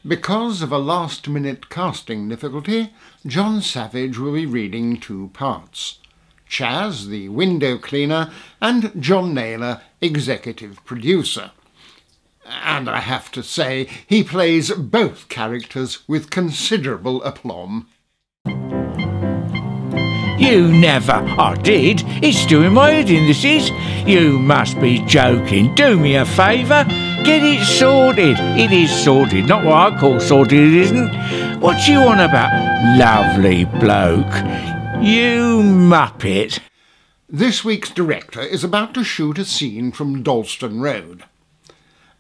Because of a last-minute casting difficulty, John Savage will be reading two parts. Chas, the window cleaner, and John Naylor, executive producer. And I have to say, he plays both characters with considerable aplomb. You never. I did. It's doing my head in, this is. You must be joking. Do me a favour. Get it sorted. It is sorted. Not what I call sorted, it isn't. What you on about, lovely bloke? You muppet. This week's director is about to shoot a scene from Dalston Road.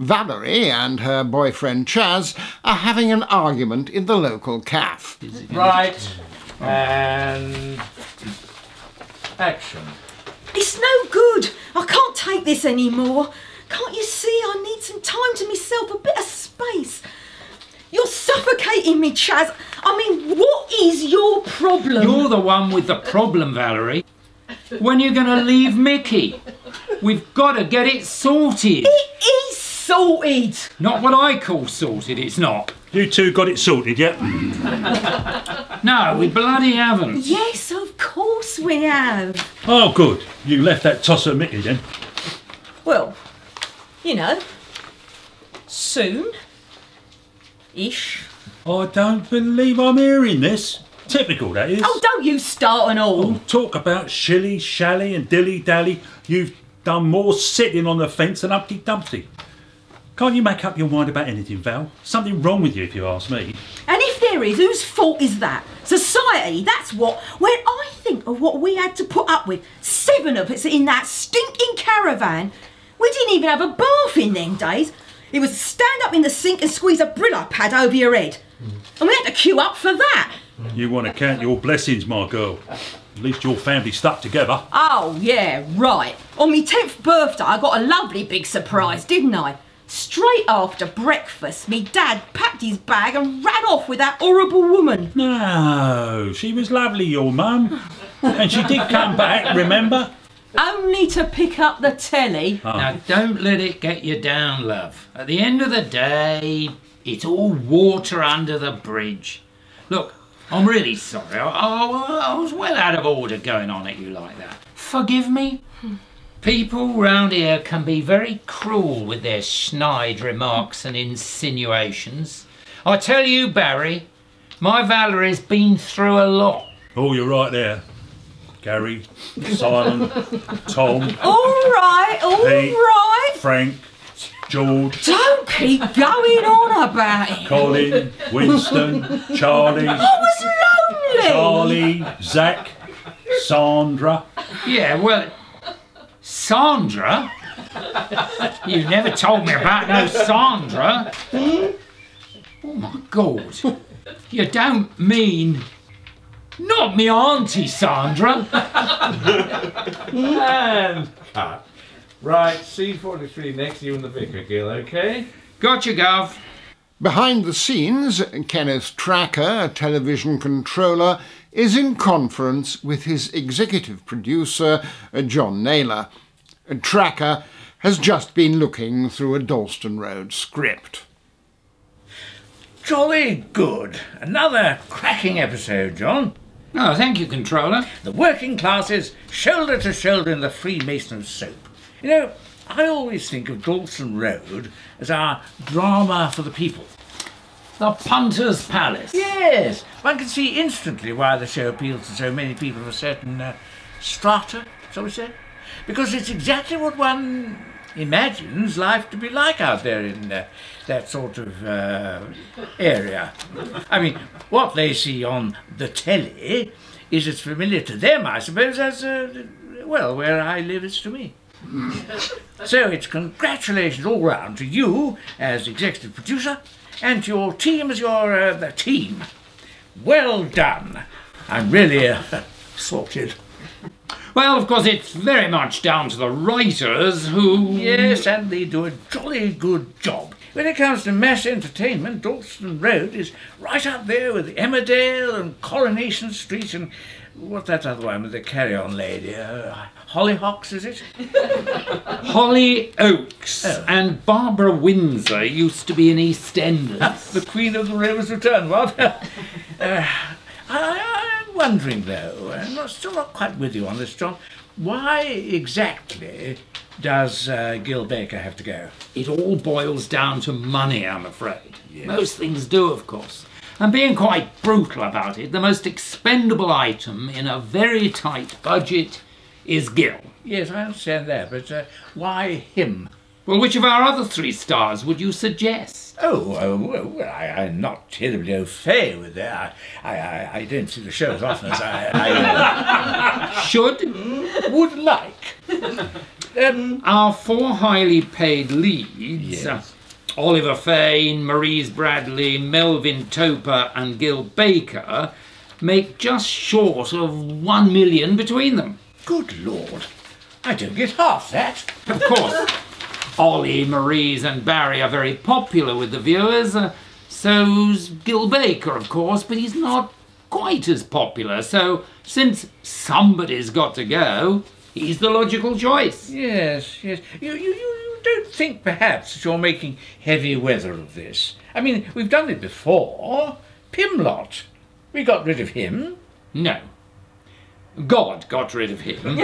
Valerie and her boyfriend Chas are having an argument in the local cafe. Right, and action. It's no good. I can't take this anymore. Can't you see I need some time to myself, a bit of space? You're suffocating me, Chas. I mean, what is your problem? You're the one with the problem, Valerie. When are you going to leave Mickey? We've got to get it sorted. It is sorted. Not what I call sorted, it's not. You two got it sorted yet? No, we bloody haven't. Yes, of course we have. Oh, good. You left that tosser Mickey then. Well, you know, soon. Ish. I don't believe I'm hearing this. Typical, that is. Oh, don't you start and all. Oh, talk about shilly-shally and dilly-dally. You've done more sitting on the fence than Humpty Dumpty. Can't you make up your mind about anything, Val? Something wrong with you, if you ask me. And if there is, whose fault is that? Society, that's what. When I think of what we had to put up with, 7 of us in that stinking caravan, we didn't even have a bath in them days. It was stand up in the sink and squeeze a Brillo pad over your head. And we had to queue up for that. You want to count your blessings, my girl. At least your family stuck together. Oh, yeah, right. On my 10th birthday, I got a lovely big surprise, didn't I? Straight after breakfast, me dad packed his bag and ran off with that horrible woman. No, she was lovely, your mum. And she did come back, remember? Only to pick up the telly. Oh. Now, don't let it get you down, love. At the end of the day, it's all water under the bridge. Look, I'm really sorry. I was well out of order going on at you like that. Forgive me? People round here can be very cruel with their snide remarks and insinuations. I tell you, Barry, my Valerie's been through a lot. Oh, you're right there. Gary, Simon, Tom, All right, all Pete, right. Frank, George, Don't keep going on about it. Colin, Winston, Charlie, I was lonely. Charlie, Zach, Sandra. Yeah, well, Sandra? You never told me about no Sandra. Oh my God. You don't mean... Not me auntie Sandra. And cut. Right, C43 next, you and the vicar, Gil, okay? Gotcha, Gov. Behind the scenes, Kenneth Tracker, a television controller, is in conference with his executive producer, John Naylor. Tracker has just been looking through a Dalston Road script. Jolly good. Another cracking episode, John. Oh, thank you, Controller. The working classes shoulder to shoulder in the Freemason soap. You know, I always think of Dalston Road as our drama for the people. The Punter's Palace. Yes, one can see instantly why the show appeals to so many people of a certain strata, shall we say? Because it's exactly what one imagines life to be like out there in that sort of area. I mean, what they see on the telly is as familiar to them, I suppose, as, well, where I live is to me. So it's congratulations all round to you as executive producer and to your team as your team. Well done. I'm really sorted. Well, of course, it's very much down to the writers who... Yes, and they do a jolly good job. When it comes to mass entertainment, Dalston Road is right up there with Emmerdale and Coronation Street and what's that other one with the carry-on lady? Hollyhocks, is it? Holly Oakes Oh. and Barbara Windsor used to be in EastEnders. The Queen of the River's Return, what? I'm wondering, though, I'm still not quite with you on this, John. Why exactly does Gil Baker have to go? It all boils down to money, I'm afraid. Most things do, of course. And being quite brutal about it, the most expendable item in a very tight budget is Gil. Yes, I understand that, but why him? Well, which of our other 3 stars would you suggest? Well, I'm not terribly au fait with that. I don't see the show as often as I Should? would like. Our 4 highly paid leads, Yes. Oliver Fane, Maurice Bradley, Melvin Toper and Gil Baker, make just short of 1 million between them. Good Lord, I don't get half that. Of course, Ollie, Maurice and Barry are very popular with the viewers. So's Gil Baker, of course, but he's not quite as popular. So, since somebody's got to go, he's the logical choice. Yes. You don't think perhaps that you're making heavy weather of this? I mean, we've done it before. Pimlott. We got rid of him. No. God got rid of him.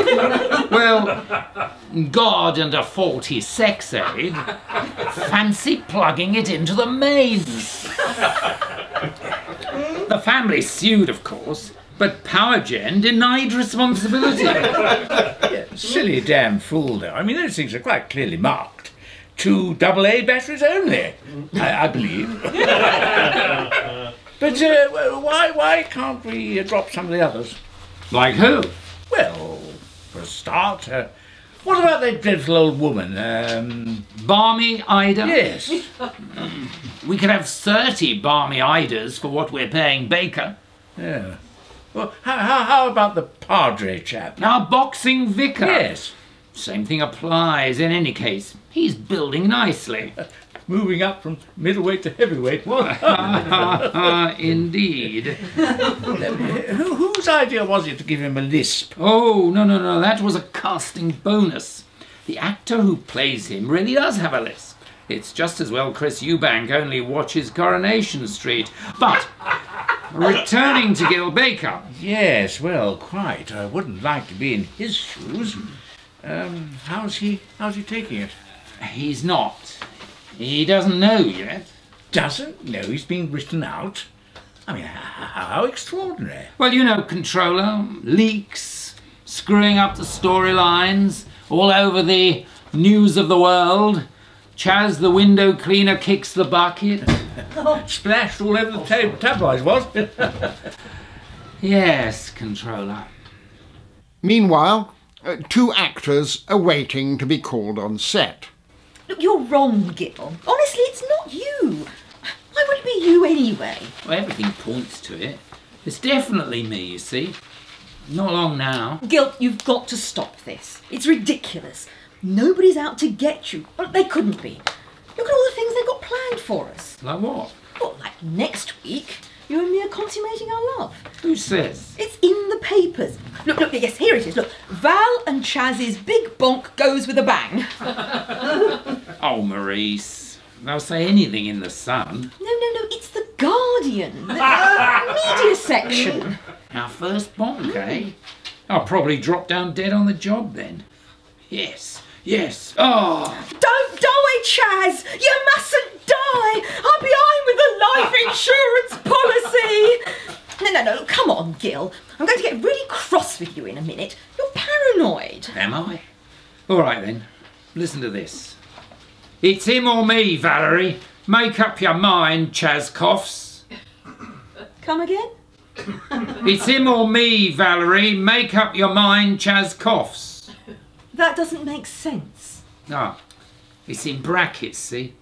Well, God and a faulty sex aid. Fancy plugging it into the mains. The family sued, of course, but PowerGen denied responsibility. Yeah, silly damn fool, though. I mean, those things are quite clearly marked. 2 AA batteries only, I believe. But why can't we drop some of the others? Like who? Well, for a start, what about that dreadful old woman? Barmy Ida? Yes. We could have 30 Barmy Idas for what we're paying Baker. Yeah. Well, how about the Padre chap? Our boxing vicar. Yes. Same thing applies. In any case, he's building nicely. Moving up from middleweight to heavyweight. Indeed. Whose idea was it to give him a lisp? Oh, no. That was a casting bonus. The actor who plays him really does have a lisp. It's just as well Chris Eubank only watches Coronation Street. But, returning to Gil Baker. Yes, well, quite. I wouldn't like to be in his shoes. How's he taking it? He's not. He doesn't know yet. Doesn't know he's been written out? I mean, how extraordinary. Well, you know, controller, leaks, screwing up the storylines, all over the news of the world. Chaz the window cleaner kicks the bucket. Splashed all over the tabloids, was? Yes, controller. Meanwhile, 2 actors are waiting to be called on set. Look, you're wrong, Gil. Honestly, it's not you. Why would it be you anyway? Well, everything points to it. It's definitely me, you see. Not long now. Gil, you've got to stop this. It's ridiculous. Nobody's out to get you. Well, they couldn't be. Look at all the things they've got planned for us. Like what? Well, like next week, you and me are consummating our love. Who says? It's in the papers. Look, yes, here it is. Look, Val and Chaz's big bonk goes with a bang. Oh, Maurice. They'll say anything in the Sun. No, it's the Guardian. The media section. Our first bonk, eh? I'll probably drop down dead on the job then. Yes. Oh! Don't die, Chaz! You mustn't die! I'm behind with the life insurance policy! No, come on, Gil. I'm going to get really cross with you in a minute. You're paranoid. Am I? All right then. Listen to this. It's him or me, Valerie. Make up your mind, Chaz coughs. Come again? It's him or me, Valerie. Make up your mind, Chaz coughs. That doesn't make sense. Ah, it's in brackets, see?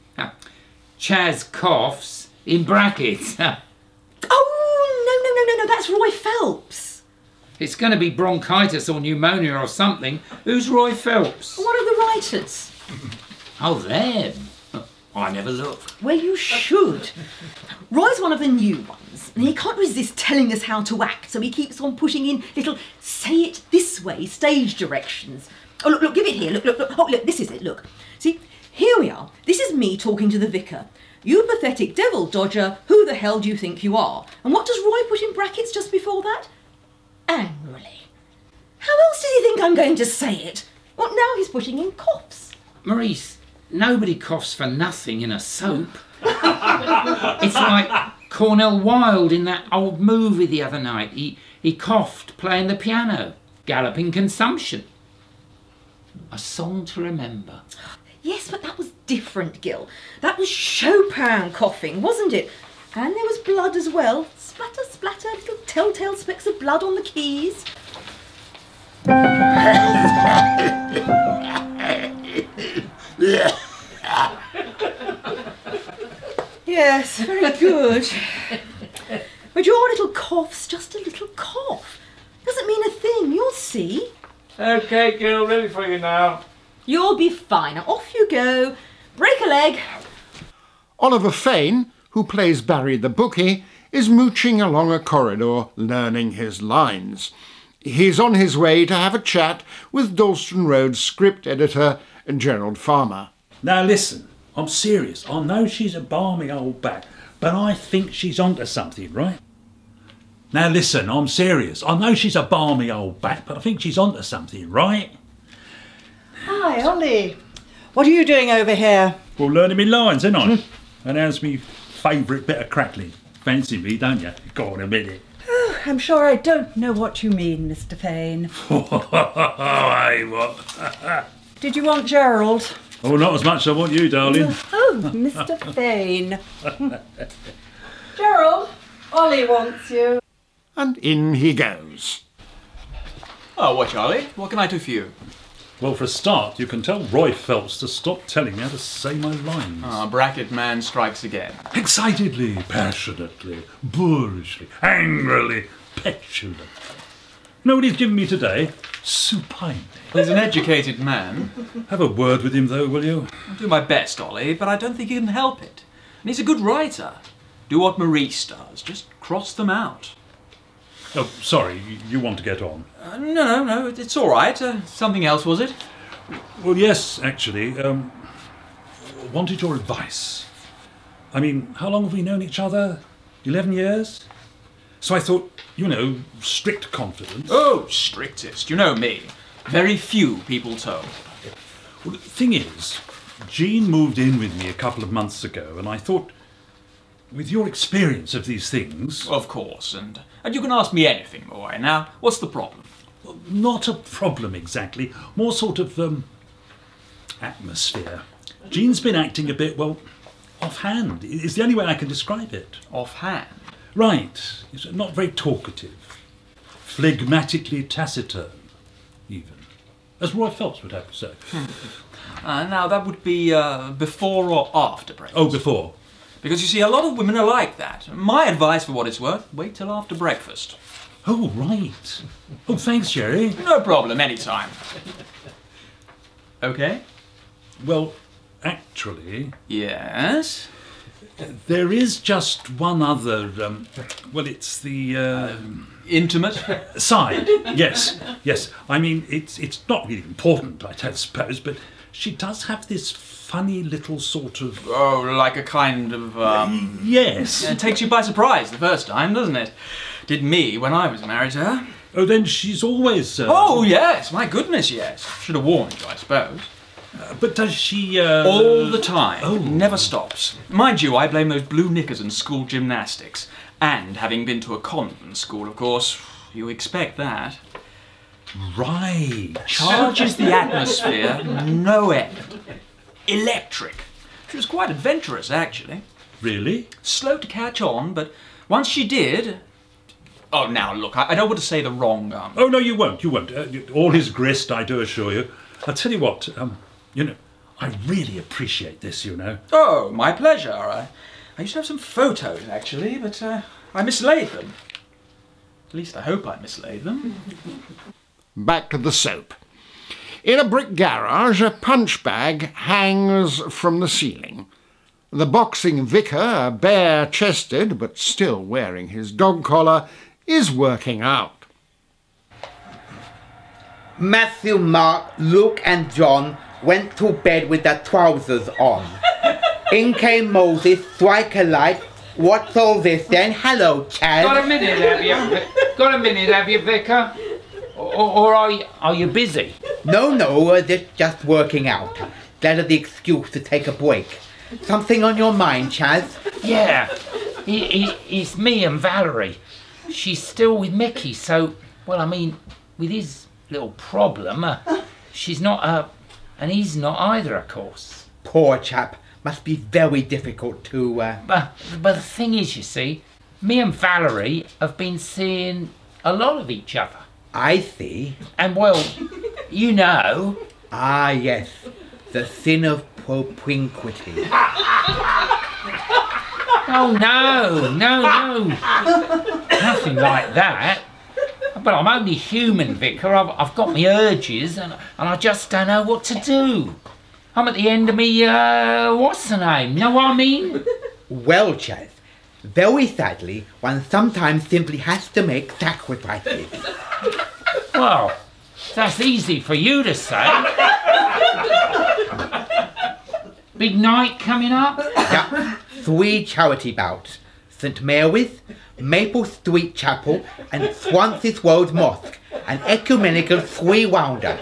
Chaz coughs in brackets. Oh, no, that's Roy Phelps. It's going to be bronchitis or pneumonia or something. Who's Roy Phelps? One of the writers. Oh, them. I never looked. Well, you should. Roy's one of the new ones. And he can't resist telling us how to act, so he keeps on putting in little say it this way stage directions. Oh, look, look, give it here. Look, look, look. Oh, look, this is it, look. See, here we are. This is me talking to the vicar. You pathetic devil dodger, who the hell do you think you are? And what does Roy put in brackets just before that? Angrily. How else does he think I'm going to say it? Well, now he's putting in coughs. Maurice, nobody coughs for nothing in a soap. It's like Cornel Wilde in that old movie the other night. He coughed playing the piano. Galloping Consumption. A song to remember. Yes, but that was different, Gil. That was Chopin coughing, wasn't it? And there was blood as well. Splatter, splatter, little telltale specks of blood on the keys. Yes, very good. But your little cough's just a little cough. Doesn't mean a thing, you'll see. Okay, Gil, ready for you now. You'll be fine. Now off you go. Break a leg. Oliver Fane, who plays Barry the bookie, is mooching along a corridor learning his lines. He's on his way to have a chat with Dalston Road script editor Gerald Farmer. Now listen, I'm serious. I know she's a balmy old bat, but I think she's onto something, right? Now listen, I'm serious. I know she's a balmy old bat, but I think she's onto something, right? Hi, Ollie. What are you doing over here? Well, learning me lines, ain't I? And how's me favourite bit of crackling? Fancy me, don't you? Go on a minute. Oh, I'm sure I don't know what you mean, Mr. Fane. Hey, what? Did you want Gerald? Oh, not as much as I want you, darling. Oh, Mr. Fane. Gerald, Ollie wants you. And in he goes. Oh, what, Charlie? What can I do for you? Well, for a start, you can tell Roy Phelps to stop telling me how to say my lines. Ah, bracket man strikes again. Excitedly, passionately, boorishly, angrily, petulantly. Know what he's given me today? Supinely. He's an educated man. Have a word with him, though, will you? I'll do my best, Ollie, but I don't think he can help it. And he's a good writer. Do what Maurice does. Just cross them out. Oh, sorry, you want to get on? No, it's all right. Something else, was it? Well, yes, actually. Wanted your advice. I mean, how long have we known each other? 11 years? So I thought, strict confidence. Oh, strictest. You know me. Very few people told. Well, the thing is, Jean moved in with me a couple of months ago, and I thought, with your experience of these things... Of course, and you can ask me anything, boy. Now, what's the problem? Well, not a problem exactly, more sort of, atmosphere. Jean's been acting a bit, well, offhand. Is the only way I can describe it. Offhand? Right. Not very talkative. Phlegmatically taciturn, even. As Roy Phelps would have to say. Now, that would be before or after breakfast? Oh, before. Because you see, a lot of women are like that. My advice, for what it's worth, wait till after breakfast. Oh, right. Oh, thanks, Jerry. No problem, anytime. Okay? Well, actually... Yes? There is just one other, well, it's the... Intimate? Side, yes. I mean, it's not really important, I don't suppose, but she does have this funny little sort of... Oh, like a kind of, Yes. It takes you by surprise the first time, doesn't it? Did me when I was married to her. Oh, then she's always... Oh, yes, my goodness, yes. Should have warned you, I suppose. But does she... All the time. Oh. Never stops. Mind you, I blame those blue knickers and school gymnastics. And having been to a convent school, of course, you expect that. Right. Charges the atmosphere no end. Electric. She was quite adventurous, actually. Really? Slow to catch on, but once she did... Oh, now, look, I don't want to say the wrong... Oh, no, you won't. All his grist, I do assure you. I'll tell you what, I really appreciate this, Oh, my pleasure. I used to have some photos, actually, but I mislaid them. At least I hope I mislaid them. Back to the soap. In a brick garage, a punch bag hangs from the ceiling. The boxing vicar, bare-chested but still wearing his dog collar, is working out. Matthew, Mark, Luke and John went to bed with their trousers on. In came Moses, strike a light. What's all this then? Hello, Chad. Got a minute, have you, Vicar? Or are you busy? No, just working out. Glad of the excuse to take a break. Something on your mind, Chaz? Yeah, it's me and Valerie. She's still with Mickey, so, well, I mean, with his little problem, she's not, and he's not either, of course. Poor chap. Must be very difficult to, But the thing is, you see, me and Valerie have been seeing a lot of each other. I see. And, well, you know. Ah, yes. The sin of propinquity. Oh, no. Nothing like that. But I'm only human, Vicar. I've got my urges, and I just don't know what to do. I'm at the end of me, what's the name? Know what I mean? Well, Chaz, very sadly, one sometimes simply has to make sacrifices. Well, that's easy for you to say. Big night coming up? Yeah, 3 charity bouts. St Mary's, Maple Street Chapel and Swansea Road Mosque. An ecumenical 3-rounder.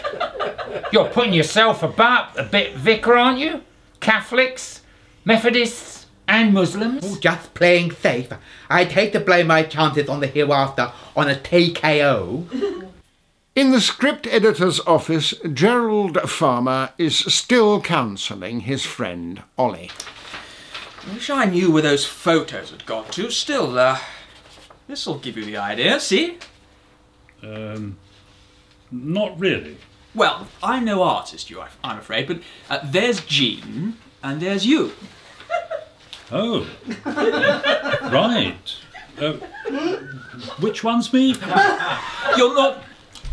You're putting yourself about a bit, Vicar, aren't you? Catholics, Methodists and Muslims. Oh, just playing safe. I'd hate to blame my chances on the hereafter on a TKO. In the script editor's office, Gerald Farmer is still counselling his friend Ollie. I wish I knew where those photos had got to. Still, this'll give you the idea, see? Not really. Well, I'm no artist, I'm afraid, but there's Jean, and there's you. Oh. Right. Which one's me? You're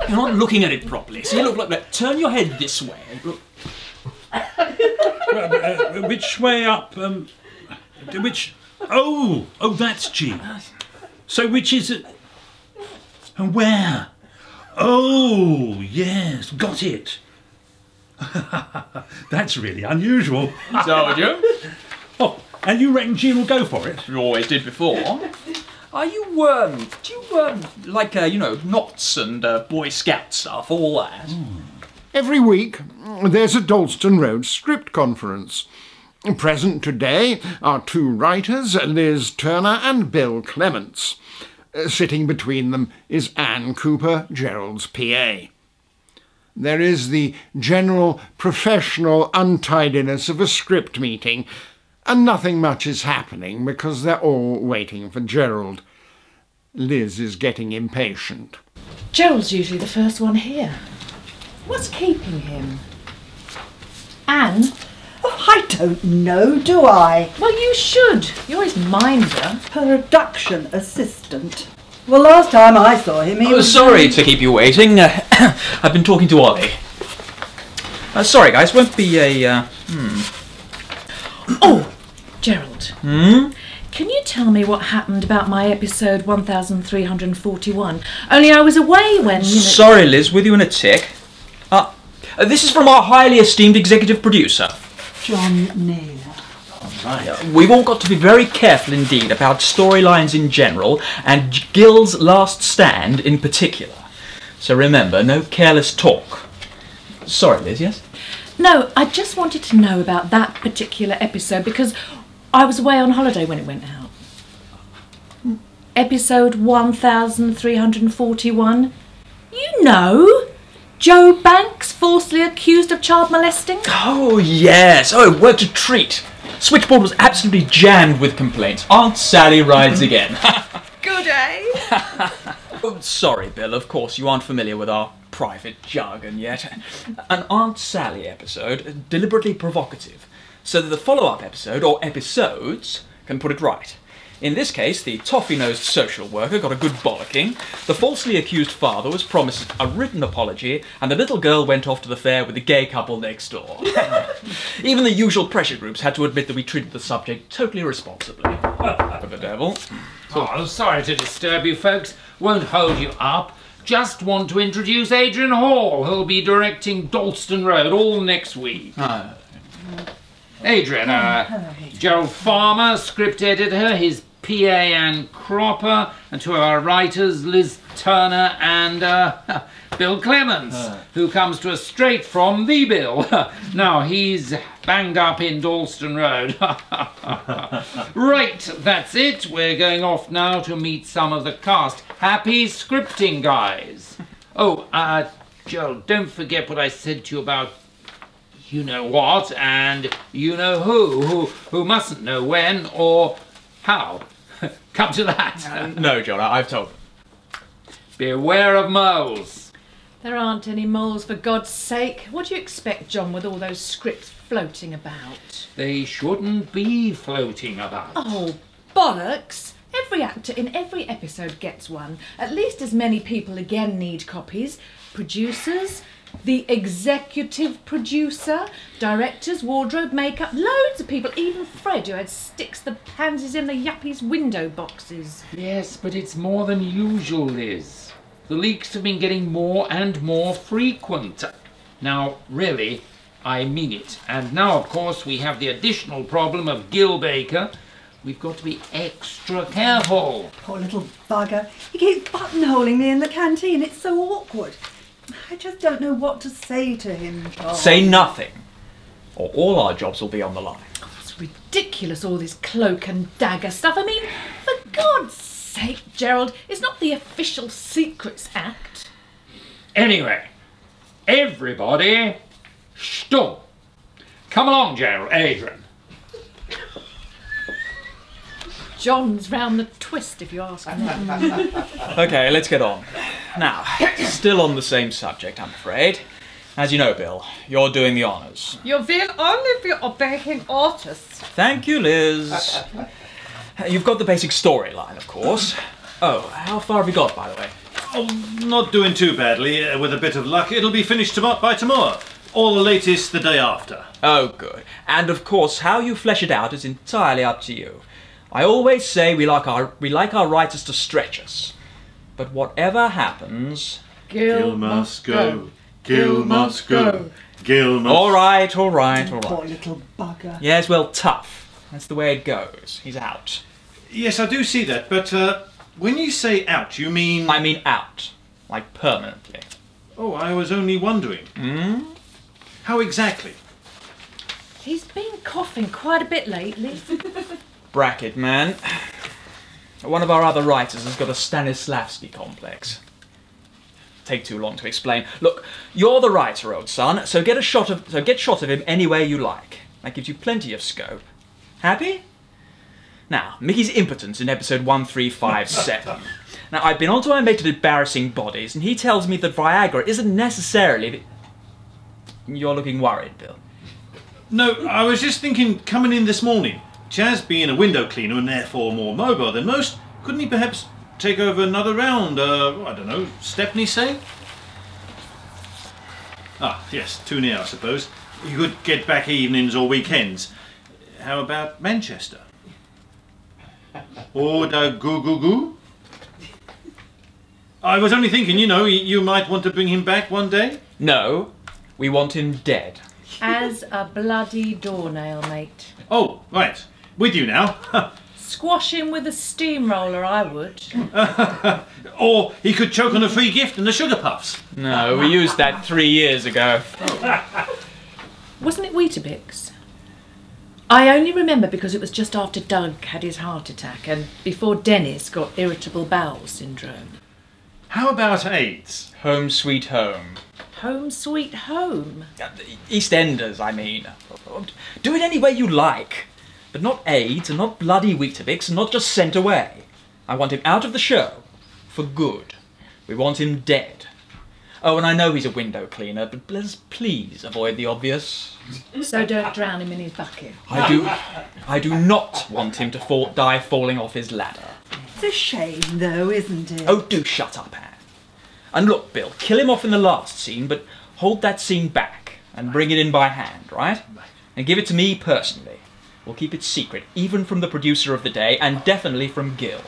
not looking at it properly. See, look, turn your head this way. Look. Which way up? Which? Oh, that's Jean. So which is it? And where? Oh, yes, got it. That's really unusual. Told you. Oh, and you reckon Jean will go for it? You always did before. Are you, do you, like, knots and Boy Scout stuff, all that? Every week, there's a Dalston Road script conference. Present today are 2 writers, Liz Turner and Bill Clements. Sitting between them is Anne Cooper, Gerald's PA. There is the general professional untidiness of a script meeting, and nothing much is happening because they're all waiting for Gerald. Liz is getting impatient. Gerald's usually the first one here. What's keeping him? Anne? Oh, I don't know, do I? Well, you should. You're his minder. Production assistant. Well, last time I saw him, he was... Sorry to keep you waiting. I've been talking to Ollie. Sorry, guys, won't be a... Oh, Gerald. Can you tell me what happened about my episode 1341? Only I was away when... Sorry, Liz, with you in a tick. This is from our highly esteemed executive producer. John Naylor. We've all got to be very careful indeed about storylines in general and Gil's last stand in particular. So remember, no careless talk. Sorry, Liz, yes? No, I just wanted to know about that particular episode because I was away on holiday when it went out. Episode 1341. You know, Joe Banks falsely accused of child molesting. Oh, yes. Oh, it worked a treat. Switchboard was absolutely jammed with complaints. Aunt Sally rides again. Good, eh? Oh, sorry, Bill. Of course, you aren't familiar with our private jargon yet. An Aunt Sally episode, deliberately provocative, so that the follow-up episode, or episodes, can put it right. In this case, the toffee-nosed social worker got a good bollocking, the falsely accused father was promised a written apology, and the little girl went off to the fair with the gay couple next door. Even the usual pressure groups had to admit that we treated the subject totally responsibly. For the devil. Oh, sorry to disturb you folks. Won't hold you up. Just want to introduce Adrian Hall, who'll be directing Dalston Road all next week. Adrian, Gerald Farmer, script editor, his PA Ann Cropper, and two of our writers, Liz Turner and Bill Clements, who comes to us straight from the Bill. Now, he's banged up in Dalston Road. Right, that's it. We're going off now to meet some of the cast. Happy scripting, guys. Oh, Gerald, don't forget what I said to you about you know what and you know who mustn't know when or how. Come to that. No, John, I've told them. Beware of moles. There aren't any moles, for God's sake. What do you expect, John, with all those scripts floating about? They shouldn't be floating about. Oh, bollocks. Every actor in every episode gets one. At least as many people again need copies. Producers, the executive producer, directors, wardrobe, makeup, loads of people, even Fred, who sticks the pansies in the yuppies' window boxes. Yes, but it's more than usual, Liz. The leaks have been getting more and more frequent. Now, really, I mean it. And now, of course, we have the additional problem of Gil Baker. We've got to be extra careful. Poor little bugger. He keeps buttonholing me in the canteen. It's so awkward. I just don't know what to say to him, John. Say nothing, or all our jobs will be on the line. Oh, it's ridiculous, all this cloak and dagger stuff. I mean, for God's sake, Gerald, it's not the Official Secrets Act. Anyway, everybody, stumm. Come along, Gerald, Adrian. John's round the twist, if you ask me. Okay, let's get on. Now, still on the same subject, I'm afraid. As you know, Bill, you're doing the honours. You will only be obeying orders. Thank you, Liz. You've got the basic storyline, of course. Oh, how far have you got, by the way? Oh, not doing too badly. With a bit of luck, it'll be finished by tomorrow. Or the latest, the day after. Oh, good. And of course, how you flesh it out is entirely up to you. I always say we like our writers to stretch us. But whatever happens... Gil must go. Gil must go. Gil must... All right. Poor little bugger. Yes, well, tough. That's the way it goes. He's out. Yes, I do see that, but when you say out, you mean... I mean out. Like permanently. Oh, I was only wondering. How exactly? He's been coughing quite a bit lately. Bracket, man. One of our other writers has got a Stanislavski complex. Take too long to explain. Look, you're the writer, old son, so get shot of him any way you like. That gives you plenty of scope. Happy? Now, Mickey's impotence in episode 1357. Now, I've been on to my mate at Embarrassing Bodies, and he tells me that Viagra isn't necessarily... You're looking worried, Bill. No, I was just thinking, coming in this morning, Chaz being a window cleaner and therefore more mobile than most, couldn't he perhaps take over another round? I don't know, Stepney, say? Ah, yes, too near, I suppose. You could get back evenings or weekends. How about Manchester? Or the goo? I was only thinking, you know, you might want to bring him back one day. No, we want him dead. As a bloody doornail, mate. Oh, right. With you now. Squash him with a steamroller, I would. Or he could choke on a free gift and the sugar puffs. No, we used that 3 years ago. Wasn't it Weetabix? I only remember because it was just after Doug had his heart attack and before Dennis got irritable bowel syndrome. How about AIDS? Home sweet home. Home sweet home? EastEnders, I mean. Do it any way you like. But not AIDS and not bloody Weetabix and not just sent away. I want him out of the show. For good. We want him dead. Oh, and I know he's a window cleaner, but please avoid the obvious. So don't drown him in his bucket. I do not want him to die falling off his ladder. It's a shame, though, isn't it? Oh, do shut up, Anne. And look, Bill, kill him off in the last scene, but hold that scene back and bring it in by hand, right? And give it to me personally. We'll keep it secret, even from the producer of the day, and definitely from Gil,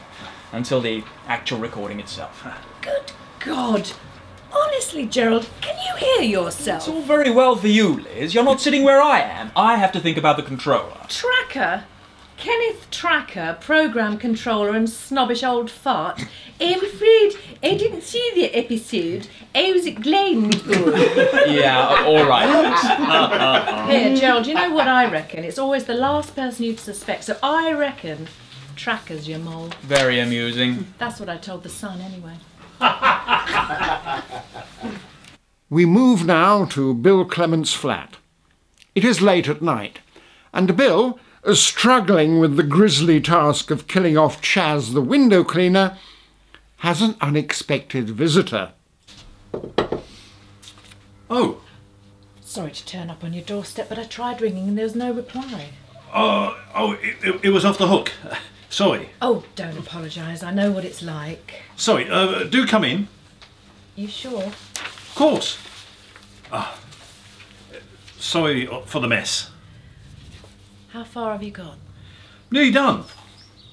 until the actual recording itself. Good God. Honestly, Gerald, can you hear yourself? It's all very well for you, Liz. You're not sitting where I am. I have to think about the controller. Tracker? Kenneth Tracker, programme controller and snobbish old fart. I'm afraid I didn't see the episode. I was at Glenwood. Yeah, all right. Here, Gerald, you know what I reckon? It's always the last person you'd suspect, so I reckon Tracker's your mole. Very amusing. That's what I told the Sun anyway. We move now to Bill Clement's flat. It is late at night, and Bill, struggling with the grisly task of killing off Chaz the window cleaner, has an unexpected visitor. Oh. Sorry to turn up on your doorstep, but I tried ringing and there was no reply. It was off the hook. Sorry. Oh, don't apologise. I know what it's like. Sorry, do come in. You sure? Of course. Sorry for the mess. How far have you gone? Nearly done.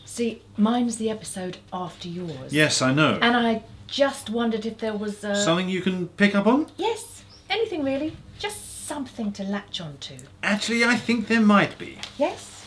See, mine's the episode after yours. Yes, I know. And I just wondered if there was something you can pick up on? Yes, anything really. Just something to latch onto. Actually, I think there might be. Yes?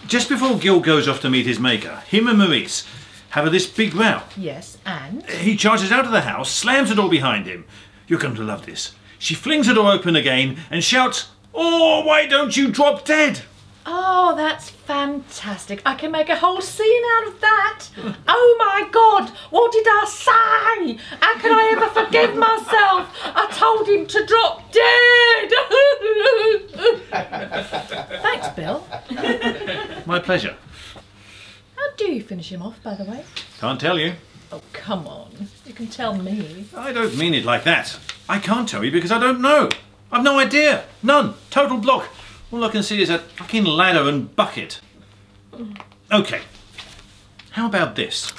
Just before Gil goes off to meet his maker, him and Maurice have this big row. Yes, and? He charges out of the house, slams the door behind him. You're going to love this. She flings the door open again and shouts, "Oh, why don't you drop dead?" Oh, that's fantastic. I can make a whole scene out of that. Oh my God, what did I say? How can I ever forgive myself? I told him to drop dead. Thanks, Bill. My pleasure. How do you finish him off, by the way? Can't tell you. Oh, come on. You can tell me. I don't mean it like that. I can't tell you because I don't know. I've no idea. None. Total block. All I can see is a fucking ladder and bucket. Okay. How about this?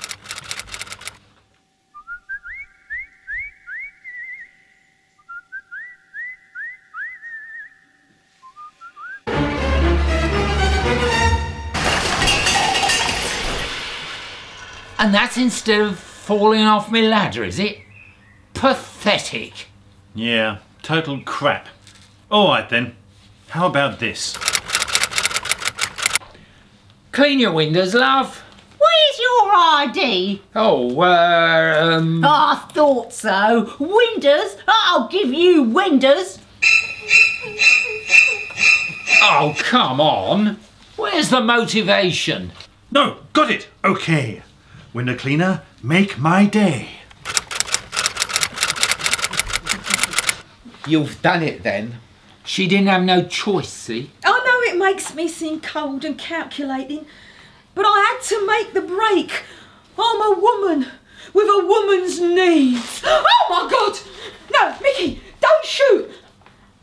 And that's instead of falling off my ladder, is it? Pathetic. Yeah, total crap. All right then. How about this? Clean your windows, love. Where's your ID? Oh, I thought so. Windows? I'll give you windows. Oh, come on. Where's the motivation? No, got it. Okay. Window cleaner, make my day. You've done it then. She didn't have no choice, see? I know it makes me seem cold and calculating, but I had to make the break. I'm a woman with a woman's needs. Oh my God! No, Mickey, don't shoot.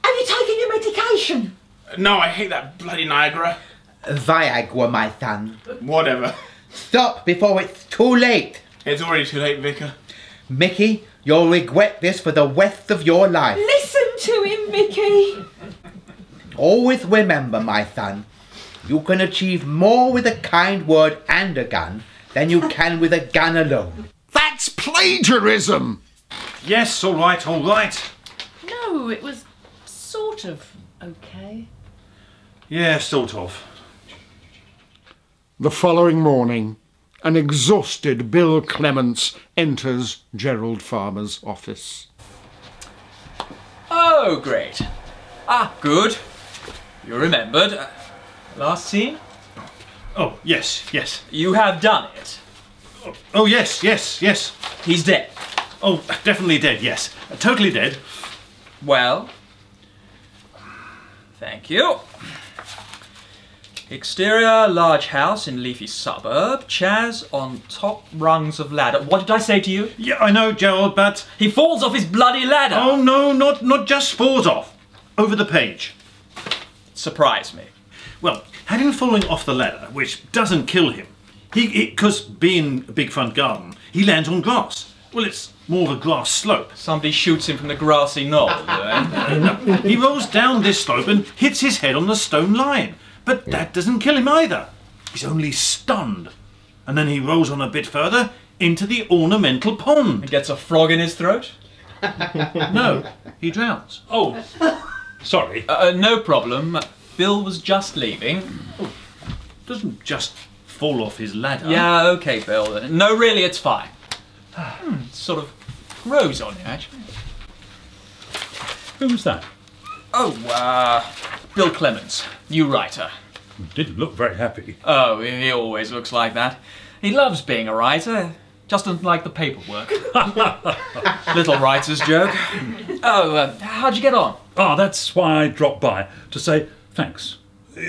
Have you taken your medication? No, I hate that bloody Niagara. Viagra, my son. Whatever. Stop before it's too late. It's already too late, Vicar. Mickey, you'll regret this for the rest of your life. Listen to him, Mickey. Always remember, my son, you can achieve more with a kind word and a gun than you can with a gun alone. That's plagiarism! Yes, all right, all right. No, it was sort of okay. Yeah, sort of. The following morning, an exhausted Bill Clements enters Gerald Farmer's office. Oh, great. Good. You remembered. Last scene? Oh, yes, yes. You have done it. Oh, yes, yes, yes. He's dead. Oh, definitely dead, yes. Totally dead. Well, thank you. Exterior, large house in leafy suburb. Chaz on top rungs of ladder. What did I say to you? Yeah, I know, Gerald, but... He falls off his bloody ladder! Oh, no, not just falls off. Over the page. Surprise me. Well, had him falling off the ladder, which doesn't kill him, because being a big front garden, he lands on grass. Well, it's more of a grass slope. Somebody shoots him from the grassy knoll, No, he rolls down this slope and hits his head on the stone lion. But that doesn't kill him either. He's only stunned. And then he rolls on a bit further into the ornamental pond. He gets a frog in his throat? No, he drowns. Oh, sorry. No problem. Bill was just leaving. Oh, doesn't just fall off his ladder. Yeah, okay, Bill. No, really, it's fine. It sort of grows on you, actually. Who was that? Oh, Bill Clements, new writer. Didn't look very happy. Oh, he always looks like that. He loves being a writer, just doesn't like the paperwork. Little writer's joke. Oh, how'd you get on? Ah, that's why I dropped by, to say thanks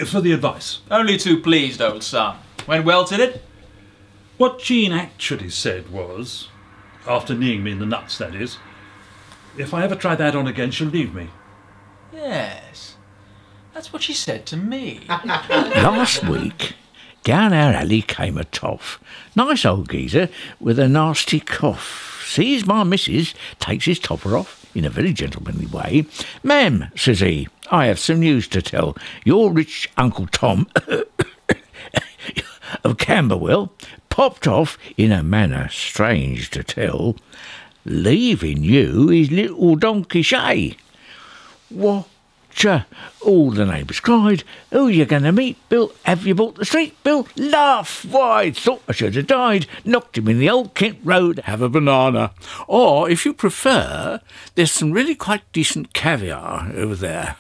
for the advice. Only too pleased, old son. Went well, did it? What Jean actually said was, after kneeing me in the nuts, that is, if I ever try that on again, she'll leave me. Yes, that's what she said to me. Last week, down our alley came a toff. Nice old geezer with a nasty cough. Sees my missus, takes his topper off in a very gentlemanly way. "Ma'am," says he, "I have some news to tell. Your rich Uncle Tom of Camberwell popped off in a manner strange to tell, leaving you his little donkey shay." "What?" all the neighbours cried. "Who you going to meet, Bill? Have you bought the street, Bill?" Laugh wide. Thought I should have died. Knocked him in the old Kent Road. Have a banana. Or, if you prefer, there's some really quite decent caviar over there.